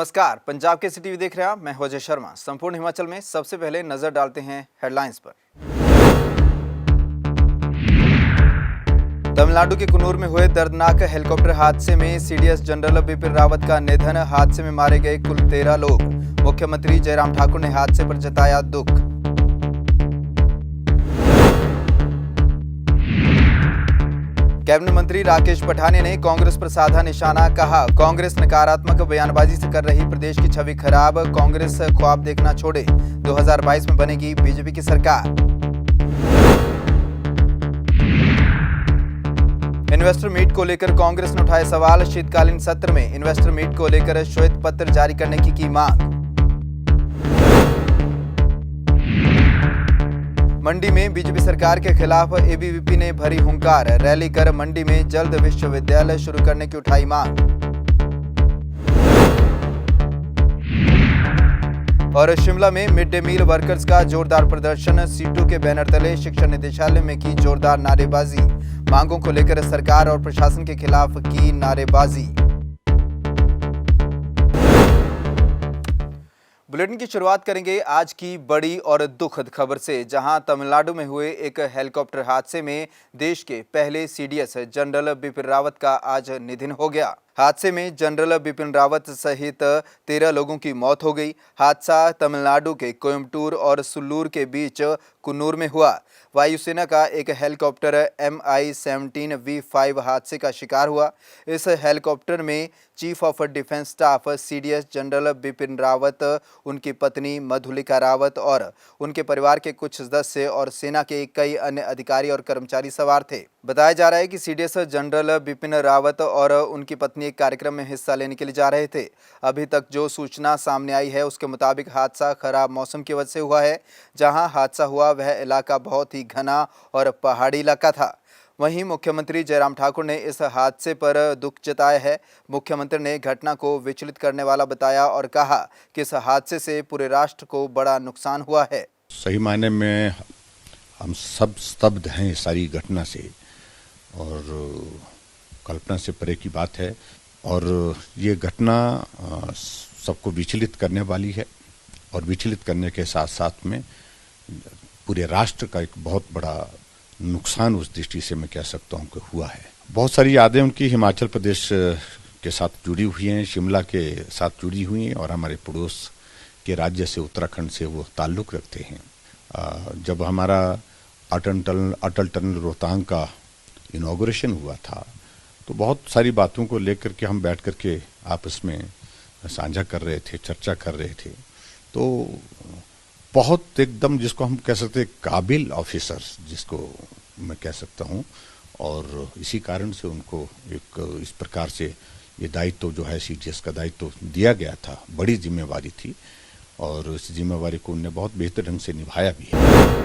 नमस्कार, पंजाब के टीवी देख रहे हैं आप। मैं अजय शर्मा। संपूर्ण हिमाचल में सबसे पहले नजर डालते हैं हेडलाइंस पर। तमिलनाडु के कुन्नूर में हुए दर्दनाक हेलीकॉप्टर हादसे में सीडीएस जनरल बिपिन रावत का निधन। हादसे में मारे गए कुल 13 लोग। मुख्यमंत्री जयराम ठाकुर ने हादसे पर जताया दुख। कैबिनेट मंत्री राकेश पठानिया ने कांग्रेस पर साधा निशाना। कहा, कांग्रेस नकारात्मक बयानबाजी से कर रही प्रदेश की छवि खराब। कांग्रेस ख्वाब देखना छोड़े, 2022 में बनेगी बीजेपी की सरकार। इन्वेस्टर मीट को लेकर कांग्रेस ने उठाए सवाल। शीतकालीन सत्र में इन्वेस्टर मीट को लेकर श्वेत पत्र जारी करने की मांग। मंडी में बीजेपी सरकार के खिलाफ एबीवीपी ने भरी हुंकार। रैली कर मंडी में जल्द विश्वविद्यालय शुरू करने की उठाई मांग। और शिमला में मिड डे मील वर्कर्स का जोरदार प्रदर्शन। सीटू के बैनर तले शिक्षा निदेशालय में की जोरदार नारेबाजी। मांगों को लेकर सरकार और प्रशासन के खिलाफ की नारेबाजी। बुलेटिन की शुरुआत करेंगे आज की बड़ी और दुखद खबर से, जहां तमिलनाडु में हुए एक हेलीकॉप्टर हादसे में देश के पहले सीडीएस जनरल बिपिन रावत का आज निधन हो गया। हादसे में जनरल बिपिन रावत सहित 13 लोगों की मौत हो गई। हादसा तमिलनाडु के कोयम्बटूर और सुल्लूर के बीच कुन्नूर में हुआ। वायुसेना का एक हेलीकॉप्टर MI-17V5 हादसे का शिकार हुआ। इस हेलीकॉप्टर में chief of defence staff CDS general Bipin Rawat, उनकी पत्नी मधुलिका रावत और उनके परिवार के कुछ सदस्य और सेना के कई अन्य अधिकारी और कर्मचारी सवार थे। बताया जा रहा है कि सीडीएस जनरल बिपिन रावत और उनकी पत्नी एक कार्यक्रम में हिस्सा लेने के लिए जा रहे थे। अभी तक जो सूचना सामने आई है उसके मुताबिक हादसा खराब मौसम की वजह से हुआ है। जहां हादसा हुआ वह इलाका बहुत ही घना और पहाड़ी इलाका था। वहीं मुख्यमंत्री जयराम ठाकुर ने इस हादसे पर दुख जताया है। मुख्यमंत्री ने घटना को विचलित करने वाला बताया और कहा कि इस हादसे से पूरे राष्ट्र को बड़ा नुकसान हुआ है। सही मायने में हम सब स्तब्ध हैं इस सारी घटना से और कल्पना से परे की बात है। और ये घटना सबको विचलित करने वाली है और विचलित करने के साथ साथ में पूरे राष्ट्र का एक बहुत बड़ा नुकसान उस दृष्टि से मैं कह सकता हूँ कि हुआ है। बहुत सारी यादें उनकी हिमाचल प्रदेश के साथ जुड़ी हुई हैं, शिमला के साथ जुड़ी हुई हैं और हमारे पड़ोस के राज्य से उत्तराखंड से वो ताल्लुक़ रखते हैं। जब हमारा अटल टनल रोहतांग का इनॉग्रेशन हुआ था तो बहुत सारी बातों को लेकर के हम बैठ कर के आपस में साझा कर रहे थे, चर्चा कर रहे थे। तो बहुत एकदम जिसको हम कह सकते हैं काबिल ऑफिसर्स जिसको मैं कह सकता हूँ, और इसी कारण से उनको एक इस प्रकार से ये दायित्व जो है सीडीएस का दायित्व दिया गया था। बड़ी जिम्मेवारी थी और इस जिम्मेवारी को उन्होंने बहुत बेहतर ढंग से निभाया भी है।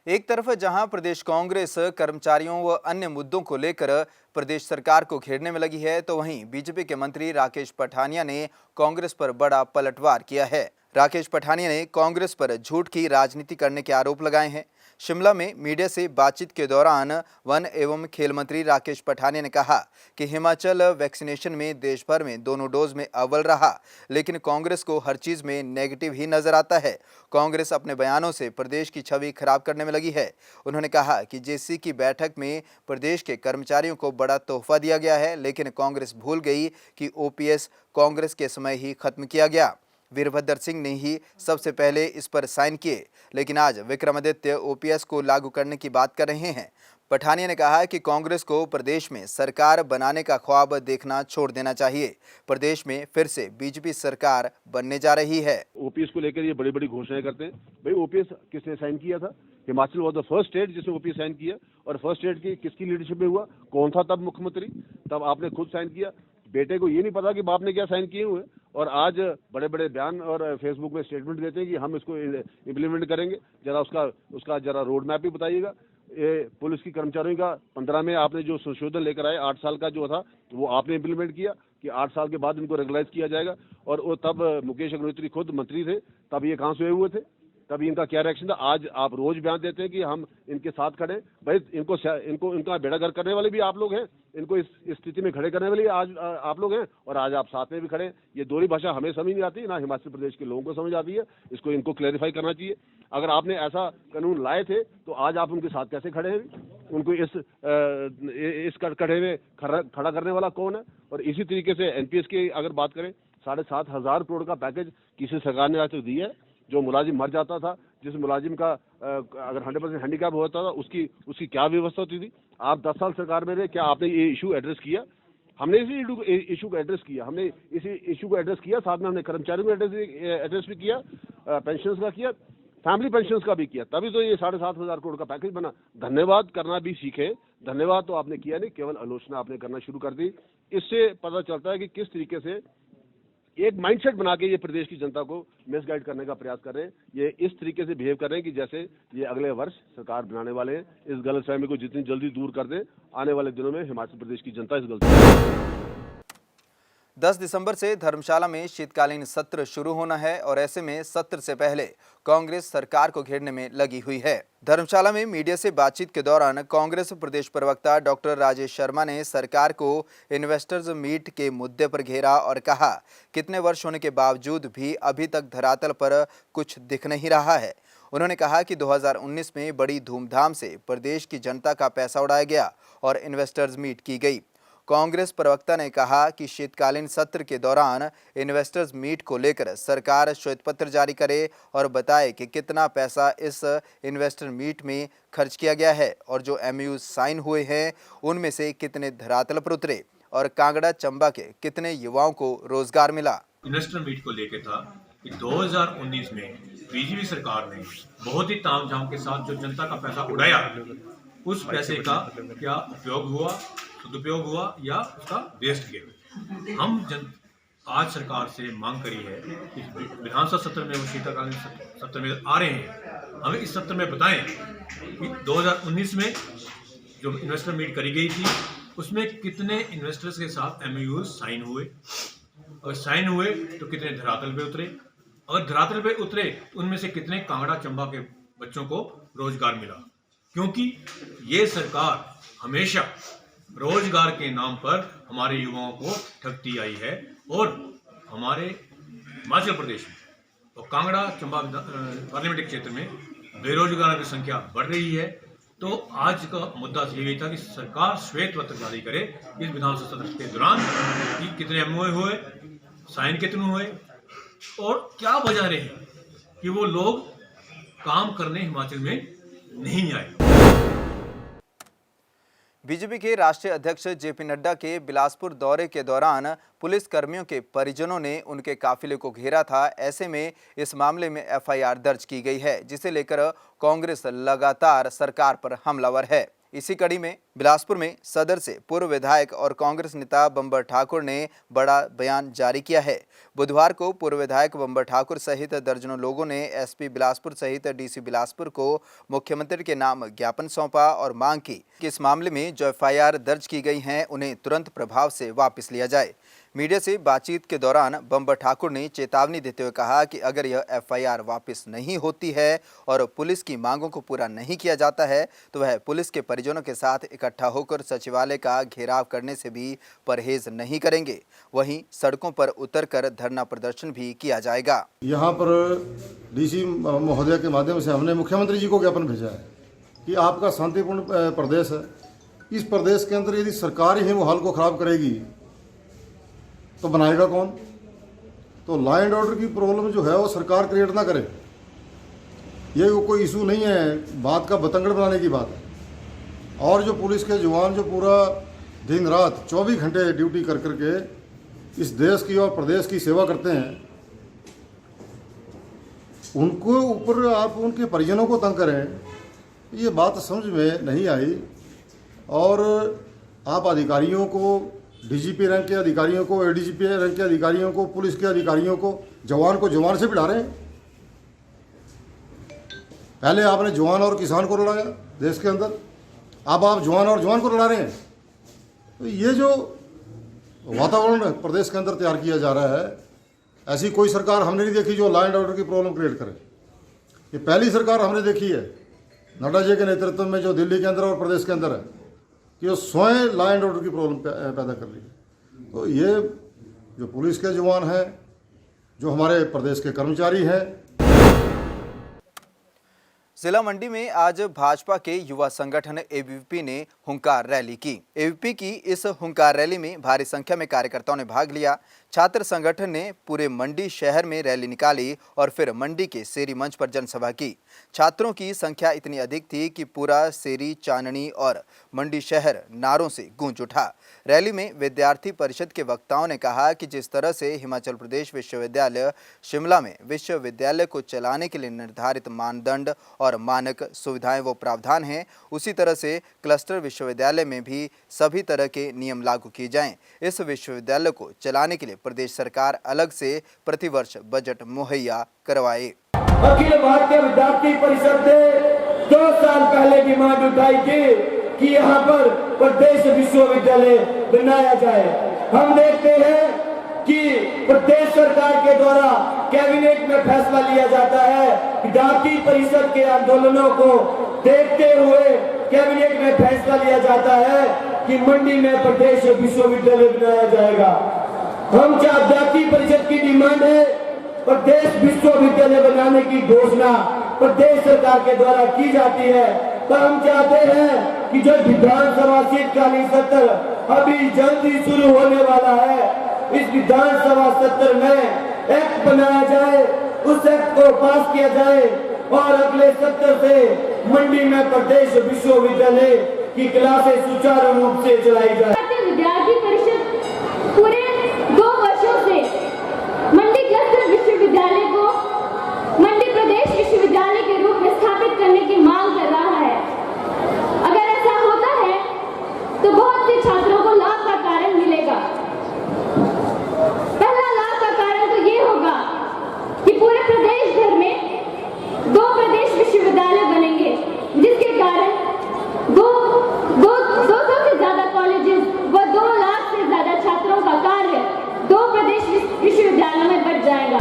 एक तरफ जहां प्रदेश कांग्रेस कर्मचारियों व अन्य मुद्दों को लेकर प्रदेश सरकार को घेरने में लगी है, तो वहीं बीजेपी के मंत्री राकेश पठानिया ने कांग्रेस पर बड़ा पलटवार किया है। राकेश पठानिया ने कांग्रेस पर झूठ की राजनीति करने के आरोप लगाए हैं। शिमला में मीडिया से बातचीत के दौरान वन एवं खेल मंत्री राकेश पठानिया ने कहा कि हिमाचल वैक्सीनेशन में देश भर में दोनों डोज में अव्वल रहा, लेकिन कांग्रेस को हर चीज में नेगेटिव ही नजर आता है। कांग्रेस अपने बयानों से प्रदेश की छवि खराब करने में लगी है। उन्होंने कहा कि जेसी की बैठक में प्रदेश के कर्मचारियों को बड़ा तोहफा दिया गया है, लेकिन कांग्रेस भूल गई कि ओपीएस कांग्रेस के समय ही खत्म किया गया। वीरभद्र सिंह ने ही सबसे पहले इस पर साइन किए, लेकिन आज विक्रमादित्य ओपीएस को लागू करने की बात कर रहे हैं। पठानिया ने कहा कि कांग्रेस को प्रदेश में सरकार बनाने का ख्वाब देखना छोड़ देना चाहिए। प्रदेश में फिर से बीजेपी सरकार बनने जा रही है। ओपीएस को लेकर ये बड़ी बड़ी घोषणाएं करते हैं। भाई ओपीएस किसने साइन किया था? Himachal was the first state जिसने ओपीएस साइन किया, और फर्स्ट स्टेट की किसकी लीडरशिप में हुआ? कौन था तब मुख्यमंत्री? तब आपने खुद साइन किया। बेटे को ये नहीं पता कि बाप ने क्या साइन किए हुए, और आज बड़े बड़े बयान और फेसबुक में स्टेटमेंट देते हैं कि हम इसको इम्प्लीमेंट करेंगे। जरा उसका जरा रोड मैप भी बताइएगा। ये पुलिस की कर्मचारियों का 15 में आपने जो संशोधन लेकर आए, 8 साल का जो था वो आपने इम्प्लीमेंट किया कि 8 साल के बाद इनको रेगुलाइज किया जाएगा। और वो तब मुकेश अग्निहोत्री खुद मंत्री थे, तब ये कहाँ से हुए थे? तभी इनका क्या रिएक्शन था। आज आप रोज बयान देते हैं कि हम इनके साथ खड़े। भाई इनको इनका बेड़ा गर्क करने वाले भी आप लोग हैं, इनको इस स्थिति में खड़े करने वाले आज आप लोग हैं, और आज आप साथ में भी खड़े। ये दोहरी भाषा हमें समझ नहीं आती, ना हिमाचल प्रदेश के लोगों को समझ आती है। इसको इनको क्लैरिफाई करना चाहिए। अगर आपने ऐसा कानून लाए थे तो आज आप उनके साथ कैसे खड़े हैं? उनको इस कड़े में खड़ा करने वाला कौन है? और इसी तरीके से एनपीएस की अगर बात करें, 7,500 करोड़ का पैकेज किसी सरकार ने आज तक दिया है? जो मुलाजिम मर जाता था, जिस मुलाजिम का अगर 100% हैंडीकैप होता था, उसकी क्या व्यवस्था होती थी? आप 10 साल सरकार में रहे, क्या आपने ये इशू एड्रेस किया? हमने इसी इशू को एड्रेस किया, हमने इसी इशू को एड्रेस किया। साथ में हमने कर्मचारियों को एड्रेस भी किया, पेंशन का किया, फैमिली पेंशन का भी किया। तभी तो ये 7,500 करोड़ का पैकेज बना। धन्यवाद करना भी सीखे। धन्यवाद तो आपने किया नहीं, केवल आलोचना आपने करना शुरू कर दी। इससे पता चलता है कि किस तरीके से एक माइंडसेट बना के ये प्रदेश की जनता को मिसगाइड करने का प्रयास कर रहे हैं। ये इस तरीके से बिहेव कर रहे हैं कि जैसे ये अगले वर्ष सरकार बनाने वाले हैं। इस गलतफहमी को जितनी जल्दी दूर कर दें, आने वाले दिनों में हिमाचल प्रदेश की जनता इस गलती 10 दिसंबर से धर्मशाला में शीतकालीन सत्र शुरू होना है और ऐसे में सत्र से पहले कांग्रेस सरकार को घेरने में लगी हुई है। धर्मशाला में मीडिया से बातचीत के दौरान कांग्रेस प्रदेश प्रवक्ता डॉक्टर राजेश शर्मा ने सरकार को इन्वेस्टर्स मीट के मुद्दे पर घेरा और कहा, कितने वर्ष होने के बावजूद भी अभी तक धरातल पर कुछ दिख नहीं रहा है। उन्होंने कहा कि 2019 में बड़ी धूमधाम से प्रदेश की जनता का पैसा उड़ाया गया और इन्वेस्टर्स मीट की गई। कांग्रेस प्रवक्ता ने कहा कि शीतकालीन सत्र के दौरान इन्वेस्टर्स मीट को लेकर सरकार श्वेत पत्र जारी करे और बताए कि कितना पैसा इस इन्वेस्टर मीट में खर्च किया गया है और जो एमयू साइन हुए हैं उनमें से कितने धरातल पर उतरे और कांगड़ा चंबा के कितने युवाओं को रोजगार मिला। इन्वेस्टर मीट को लेकर था कि 2019 में बीजेपी सरकार ने बहुत ही तामझाम के साथ जो जनता का पैसा उड़ाया, उस पैसे का क्या उपयोग हुआ, सदुपयोग हुआ या उसका वेस्ट गया। आज सरकार से मांग करी है कि विधानसभा सत्र में वो शीतकालीन सत्र में आ रहे हैं, हमें इस सत्र में बताएं कि 2019 में जो इन्वेस्टर मीट करी गई थी उसमें कितने इन्वेस्टर्स के साथ एमओयू साइन हुए, और साइन हुए तो कितने धरातल पे उतरे, अगर धरातल पे उतरे तो उनमें से कितने कांगड़ा चंबा के बच्चों को रोजगार मिला। क्योंकि ये सरकार हमेशा रोजगार के नाम पर हमारे युवाओं को ठगती आई है और हमारे हिमाचल प्रदेश में और कांगड़ा चंबा पार्लियामेंट्री क्षेत्र में बेरोजगारों की संख्या बढ़ रही है। तो आज का मुद्दा यही था कि सरकार श्वेत पत्र जारी करे इस विधानसभा सत्र के दौरान कि कितने एमओयू हुए, साइन कितने हुए और क्या वजह रही कि वो लोग काम करने हिमाचल में नहीं आए। बीजेपी के राष्ट्रीय अध्यक्ष जेपी नड्डा के बिलासपुर दौरे के दौरान पुलिस कर्मियों के परिजनों ने उनके काफिले को घेरा था। ऐसे में इस मामले में एफआईआर दर्ज की गई है, जिसे लेकर कांग्रेस लगातार सरकार पर हमलावर है। इसी कड़ी में बिलासपुर में सदर से पूर्व विधायक और कांग्रेस नेता बंबर ठाकुर ने बड़ा बयान जारी किया है। बुधवार को पूर्व विधायक बंबर ठाकुर सहित दर्जनों लोगों ने एसपी बिलासपुर सहित डीसी बिलासपुर को मुख्यमंत्री के नाम ज्ञापन सौंपा और मांग की कि इस मामले में जो एफआईआर दर्ज की गई हैं उन्हें तुरंत प्रभाव से वापस लिया जाए। मीडिया से बातचीत के दौरान बंबर ठाकुर ने चेतावनी देते हुए कहा कि अगर यह एफआईआर वापस नहीं होती है और पुलिस की मांगों को पूरा नहीं किया जाता है तो वह पुलिस के परिजनों के साथ इकट्ठा होकर सचिवालय का घेराव करने से भी परहेज नहीं करेंगे। वहीं सड़कों पर उतरकर धरना प्रदर्शन भी किया जाएगा। यहाँ पर डीसी महोदय के माध्यम से हमने मुख्यमंत्री जी को ज्ञापन भेजा है कि आपका शांतिपूर्ण प्रदेश है, इस प्रदेश के अंदर यदि सरकार ही माहौल को खराब करेगी तो बनाएगा कौन? तो लॉ एंड ऑर्डर की प्रॉब्लम जो है वो सरकार क्रिएट ना करे। ये कोई इशू नहीं है, बात का बतंगड़ बनाने की बात है। और जो पुलिस के जवान जो पूरा दिन रात 24 घंटे ड्यूटी कर करके इस देश की और प्रदेश की सेवा करते हैं, उनको ऊपर आप उनके परिजनों को तंग करें, ये बात समझ में नहीं आई। और आप अधिकारियों को, डीजीपी रैंक के अधिकारियों को, एडीजीपी रैंक के अधिकारियों को, पुलिस के अधिकारियों को जवान से भिड़ा रहे हैं। पहले आपने जवान और किसान को लड़ाया देश के अंदर, अब आप जवान को लड़ा रहे हैं। तो ये जो वातावरण प्रदेश के अंदर तैयार किया जा रहा है, ऐसी कोई सरकार हमने नहीं देखी जो लॉ एंड ऑर्डर की प्रॉब्लम क्रिएट करे। ये पहली सरकार हमने देखी है नड्डा जी के नेतृत्व में जो दिल्ली के अंदर और प्रदेश के अंदर है कि वो स्वयं लॉ एंड ऑर्डर की प्रॉब्लम पैदा कर रही है। तो ये जो पुलिस के जवान हैं, जो हमारे प्रदेश के कर्मचारी हैं। जिला मंडी में आज भाजपा के युवा संगठन एबीवीपी ने हुंकार रैली की। एबीवीपी की इस हुंकार रैली में भारी संख्या में कार्यकर्ताओं ने भाग लिया। छात्र संगठन ने पूरे मंडी शहर में रैली निकाली और फिर मंडी के सेरी मंच पर जनसभा की। छात्रों की संख्या इतनी अधिक थी कि पूरा सेरी, चांदनी और मंडी शहर नारों से गूंज उठा। रैली में विद्यार्थी परिषद के वक्ताओं ने कहा कि जिस तरह से हिमाचल प्रदेश विश्वविद्यालय शिमला में विश्वविद्यालय को चलाने के लिए निर्धारित मानदंड और मानक सुविधाएं व प्रावधान हैं, उसी तरह से क्लस्टर विश्वविद्यालय में भी सभी तरह के नियम लागू किए जाएं। इस विश्वविद्यालय को चलाने के लिए प्रदेश सरकार अलग से प्रतिवर्ष बजट मुहैया करवाए। अखिल भारतीय विद्यार्थी परिषद ने 2 साल पहले की मांग उठाई थी कि यहाँ पर प्रदेश विश्वविद्यालय बनाया जाए। हम देखते हैं कि प्रदेश सरकार के द्वारा कैबिनेट में फैसला लिया जाता है। विद्यार्थी परिषद के आंदोलनों को देखते हुए कैबिनेट में फैसला लिया जाता है कि मंडी में प्रदेश विश्वविद्यालय बनाया जाएगा। हम विद्यार्थी परिषद की डिमांड है प्रदेश विश्वविद्यालय बनाने की घोषणा प्रदेश सरकार के द्वारा की जाती है, पर हम चाहते हैं कि जो विधानसभा शीतकालीन सत्र अभी जल्दी शुरू होने वाला है, इस विधानसभा सत्र में एक्ट बनाया जाए, उस एक्ट को पास किया जाए और अगले सत्र से मंडी में प्रदेश विश्वविद्यालय की क्लासें सुचारू रूप से चलाई जाए। विद्यार्थी परिषद पूरे 2 वर्षों से मंडी क्लस्टर विश्वविद्यालय को मंडी प्रदेश विश्वविद्यालय के रूप में स्थापित करने की मांग कर रहा है। अगर ऐसा होता है तो बहुत से छात्रों को लाभ का कारण मिलेगा। पहला लाभ का कारण तो ये होगा कि पूरे प्रदेश भर में 2 प्रदेश विश्वविद्यालय बनेंगे, जिसके कारण 200 से ज्यादा कॉलेजेस व 2 लाख से ज्यादा छात्रों का कार्य 2 प्रदेश विश्वविद्यालयों में बढ़ जाएगा।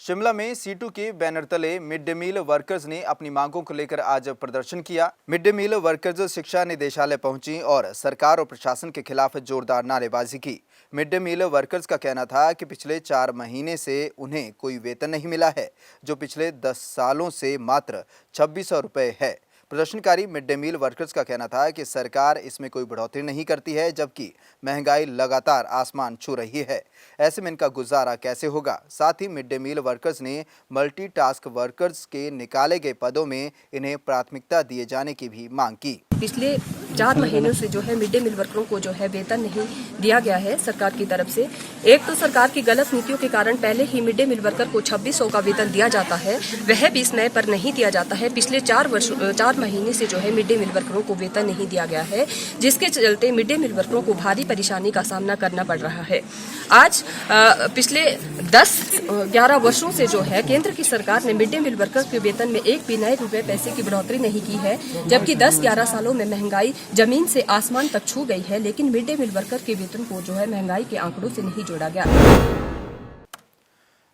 शिमला में सीटू के बैनर तले मिड डे मील वर्कर्स ने अपनी मांगों को लेकर आज प्रदर्शन किया। मिड डे मील वर्कर्स शिक्षा निदेशालय पहुंची और सरकार और प्रशासन के खिलाफ जोरदार नारेबाजी की। मिड डे मील वर्कर्स का कहना था कि पिछले 4 महीने से उन्हें कोई वेतन नहीं मिला है, जो पिछले 10 सालों से मात्र 2600 रुपये है। प्रदर्शनकारी मिड डे मील वर्कर्स का कहना था कि सरकार इसमें कोई बढ़ोतरी नहीं करती है, जबकि महंगाई लगातार आसमान छू रही है। ऐसे में इनका गुजारा कैसे होगा। साथ ही मिड डे मील वर्कर्स ने मल्टीटास्क वर्कर्स के निकाले गए पदों में इन्हें प्राथमिकता दिए जाने की भी मांग की। पिछले 4 महीनों से जो है मिड डे मील वर्करों को जो है वेतन नहीं दिया गया है सरकार की तरफ से। एक तो सरकार की गलत नीतियों के कारण पहले ही मिड डे मील वर्कर को 2600 का वेतन दिया जाता है, वह भी समय पर नहीं दिया जाता है। पिछले 4 महीने से जो है मिड डे मील वर्करों को वेतन नहीं दिया गया है, जिसके चलते मिड डे मील वर्करों को भारी परेशानी का सामना करना पड़ रहा है। आज पिछले 10-11 वर्षों से जो है केंद्र की सरकार ने मिड डे मील वर्कर्स के वेतन में एक भी नए रुपए पैसे की बढ़ोतरी नहीं की है, जबकि 10-11 सालों में महंगाई जमीन से आसमान तक छू गई है, लेकिन मिड डे मील वर्कर के वेतन को जो है महंगाई के आंकड़ों से नहीं जोड़ा गया।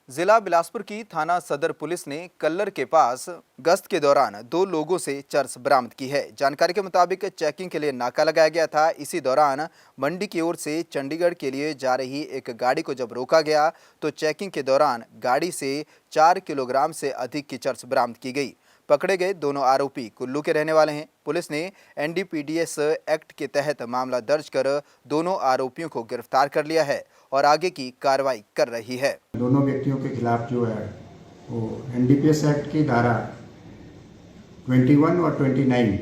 जिला बिलासपुर की थाना सदर पुलिस ने कल्लर के पास गश्त के दौरान 2 लोगों से चरस बरामद की है। जानकारी के मुताबिक चेकिंग के लिए नाका लगाया गया था। इसी दौरान मंडी की ओर से चंडीगढ़ के लिए जा रही एक गाड़ी को जब रोका गया तो चेकिंग के दौरान गाड़ी से 4 किलोग्राम से अधिक की चरस बरामद की गई। पकड़े गए दोनों आरोपी कुल्लू के रहने वाले हैं। पुलिस ने NDPDS एक्ट के तहत मामला दर्ज कर दोनों आरोपियों को गिरफ्तार कर लिया है और आगे की कार्रवाई कर रही है। दोनों व्यक्तियों के खिलाफ जो है वो NDPS एक्ट की धारा 21 और 29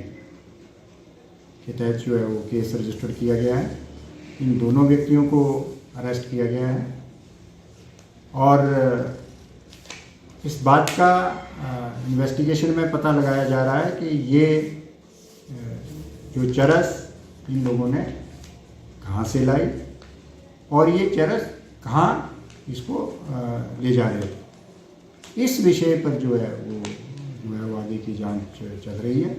के तहत जो है वो केस रजिस्टर किया गया है। इन दोनों व्यक्तियों को अरेस्ट किया गया है और इस बात का इन्वेस्टिगेशन में पता लगाया जा रहा है कि ये जो चरस इन लोगों ने कहाँ से लाई और ये चरस कहाँ इसको ले जा रहे थे। इस विषय पर जो है वो आगे की जांच चल रही है।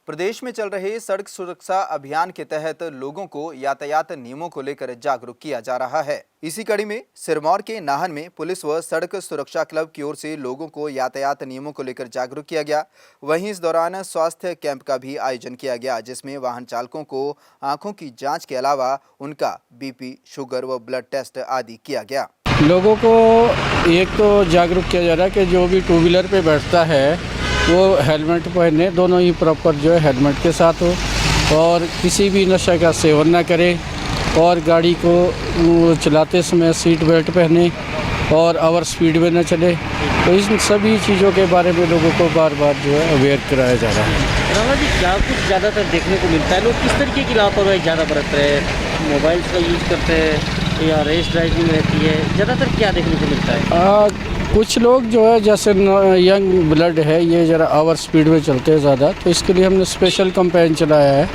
प्रदेश में चल रहे सड़क सुरक्षा अभियान के तहत लोगों को यातायात नियमों को लेकर जागरूक किया जा रहा है। इसी कड़ी में सिरमौर के नाहन में पुलिस व सड़क सुरक्षा क्लब की ओर से लोगों को यातायात नियमों को लेकर जागरूक किया गया। वहीं इस दौरान स्वास्थ्य कैंप का भी आयोजन किया गया, जिसमें वाहन चालकों को आंखों की जांच के अलावा उनका बीपी, शुगर व ब्लड टेस्ट आदि किया गया। लोगों को एक तो जागरूक किया जा रहा है कि जो भी टू व्हीलर पे बैठता है वो हेलमेट पहने, दोनों ही प्रॉपर जो है हेलमेट के साथ हो, और किसी भी नशे का सेवन ना करे, और गाड़ी को चलाते समय सीट बेल्ट पहने और ओवर स्पीड में न चले। तो इन सभी चीज़ों के बारे में लोगों को बार बार जो है अवेयर कराया जा रहा है। राणा जी, क्या कुछ ज़्यादातर देखने को मिलता है? लोग किस तरीके की लापरवाही ज़्यादा बरत रहे हैं? मोबाइल का यूज़ करते हैं या रेस ड्राइविंग रहती है? ज़्यादातर क्या देखने को मिलता है? कुछ लोग जो है जैसे यंग ब्लड है, ये ज़रा ओवर स्पीड में चलते हैं ज़्यादा, तो इसके लिए हमने स्पेशल कैंपेन चलाया है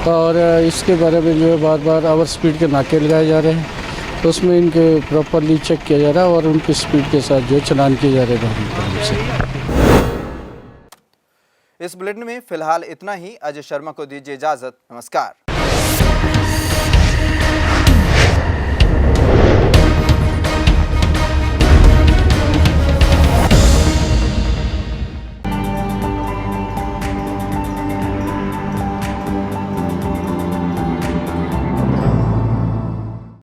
और इसके बारे में जो है बार बार ओवर स्पीड के नाके लगाए जा रहे हैं। तो उसमें इनके प्रॉपरली चेक किया जा रहा है और उनकी स्पीड के साथ जो चलान किए जा रहे हैं से। इस बुलेटिन में फिलहाल इतना ही। अजय शर्मा को दीजिए इजाजत। नमस्कार।